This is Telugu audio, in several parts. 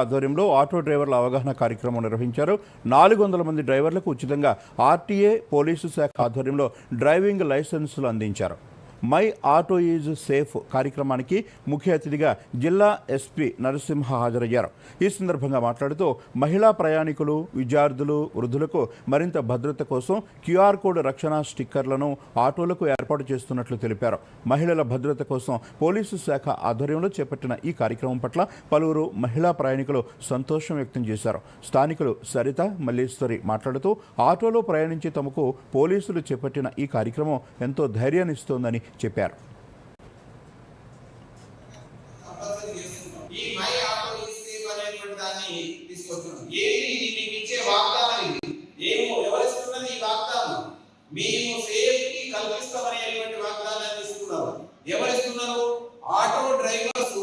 ఆధ్వర్యంలో ఆటో డ్రైవర్ల అవగాహన కార్యక్రమం నిర్వహించారు. 400 మంది డ్రైవర్లకు ఉచితంగా ఆర్టీఏ పోలీసు శాఖ ఆధ్వర్యంలో డ్రైవింగ్ లైసెన్సులు అందించారు. మై ఆటో ఈజ్ సేఫ్ కార్యక్రమానికి ముఖ్య అతిథిగా జిల్లా ఎస్పీ నరసింహ హాజరయ్యారు. ఈ సందర్భంగా మాట్లాడుతూ మహిళా ప్రయాణికులు, విద్యార్థులు, వృద్ధులకు మరింత భద్రత కోసం క్యూఆర్ కోడ్ రక్షణ స్టిక్కర్లను ఆటోలకు ఏర్పాటు చేస్తున్నట్లు తెలిపారు. మహిళల భద్రత కోసం పోలీసు శాఖ ఆధ్వర్యంలో చేపట్టిన ఈ కార్యక్రమం పట్ల పలువురు మహిళా ప్రయాణికులు సంతోషం వ్యక్తం చేశారు. స్థానికులు సరిత, మల్లేశ్వరి మాట్లాడుతూ ఆటోలో ప్రయాణించి తమకు పోలీసులు చేపట్టిన ఈ కార్యక్రమం ఎంతో ధైర్యాన్ని ఇస్తోందని చెప్పారు. ఎవరిస్తున్నారు? ఆటో డ్రైవర్స్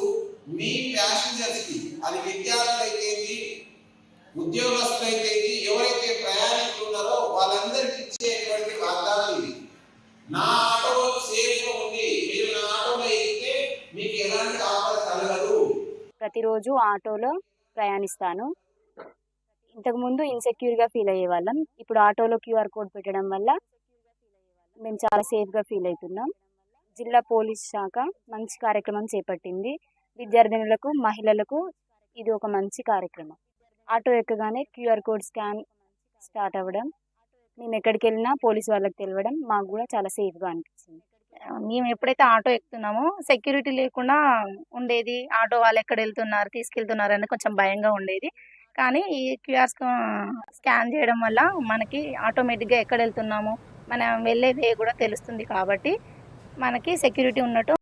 మీ ప్యాసింజర్స్ కి, అది విద్యార్థులైతే ఉద్యోగస్తులైతే ఎవరైతే ప్రయాణికులు ఉన్నారో వాళ్ళందరికీ ఇచ్చేటువంటి వాగ్దానం ఇది. నా ఆటో సేఫ్ గా ఉంది, మీరు నా ఆటోలో ఎక్కితే మీకు ఎలాంటి ఆపద కలగదు. ప్రతిరోజు ఆటోలో ప్రయాణిస్తాను. ఇంతకుముందు ఇన్సెక్యూర్గా ఫీల్ అయ్యే వాళ్ళం. ఇప్పుడు ఆటోలో క్యూఆర్ కోడ్ పెట్టడం వల్ల మేము చాలా సేఫ్గా ఫీల్ అవుతున్నాం. జిల్లా పోలీస్ శాఖ మంచి కార్యక్రమం చేపట్టింది. విద్యార్థినులకు, మహిళలకు ఇది ఒక మంచి కార్యక్రమం. ఆటో ఎక్కగానే క్యూఆర్ కోడ్ స్కాన్ స్టార్ట్ అవ్వడం, మేము ఎక్కడికి వెళ్ళినా పోలీసు వాళ్ళకి తెలియడం మాకు కూడా చాలా సేఫ్గా అనిపిస్తుంది. మేము ఎప్పుడైతే ఆటో ఎక్కుతున్నామో సెక్యూరిటీ లేకుండా ఉండేది. ఆటో వాళ్ళు ఎక్కడ వెళ్తున్నారు, తీసుకెళ్తున్నారు అని కొంచెం భయంగా ఉండేది. కానీ ఈ క్యూఆర్ స్కాన్ చేయడం వల్ల మనకి ఆటోమేటిక్గా ఎక్కడ వెళ్తున్నామో, మనం వెళ్ళే వే కూడా తెలుస్తుంది. కాబట్టి మనకి సెక్యూరిటీ ఉన్నట్టు